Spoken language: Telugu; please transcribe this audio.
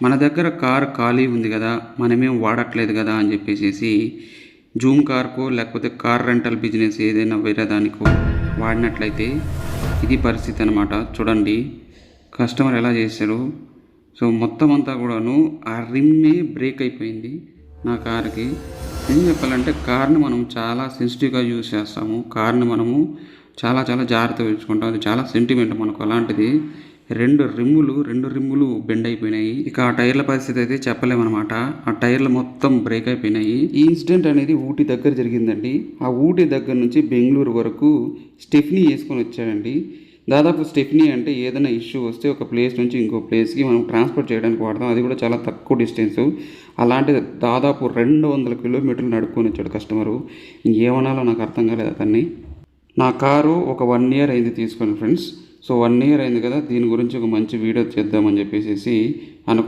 మన దగ్గర కార్ ఖాళీ ఉంది కదా, మనమేం వాడట్లేదు కదా అని చెప్పేసి జూమ్ కార్కో లేకపోతే కార్ రెంటల్ బిజినెస్ ఏదైనా వేరే దానికో వాడినట్లయితే ఇది పరిస్థితి అనమాట. చూడండి కస్టమర్ ఎలా చేశాడు. సో మొత్తం అంతా కూడాను ఆ రిమ్మే బ్రేక్ అయిపోయింది నా కార్కి. ఏం చెప్పాలంటే కార్ని మనం చాలా సెన్సిటివ్గా యూజ్ చేస్తాము. కార్ని మనము చాలా చాలా జాగ్రత్తగా ఉంచుకుంటాం. అది చాలా సెంటిమెంట్ మనకు. అలాంటిది రెండు రిమ్ములు బెండ్ అయిపోయినాయి. ఇక ఆ టైర్ల పరిస్థితి అయితే చెప్పలేమన్నమాట. ఆ టైర్లు మొత్తం బ్రేక్ అయిపోయినాయి. ఈ ఇన్సిడెంట్ అనేది ఊటీ దగ్గర జరిగిందండి. ఆ ఊటీ దగ్గర నుంచి బెంగళూరు వరకు స్టెఫ్నీ వేసుకొని వచ్చాడండి. దాదాపు స్టెఫ్నీ అంటే ఏదైనా ఇష్యూ వస్తే ఒక ప్లేస్ నుంచి ఇంకో ప్లేస్కి మనం ట్రాన్స్పోర్ట్ చేయడానికి వాడతాం. అది కూడా చాలా తక్కువ డిస్టెన్స్. అలాంటిది దాదాపు 200 కిలోమీటర్లు నడుపుకొని వచ్చాడు కస్టమరు. ఏమనాలో నాకు అర్థం కాలేదు అతన్ని. నా కారు ఒక 1 ఇయర్ అయింది తీసుకొని ఫ్రెండ్స్. సో 1 ఇయర్ అయింది కదా, దీని గురించి ఒక మంచి వీడియో చేద్దామని చెప్పేసి అనుకున్నాను.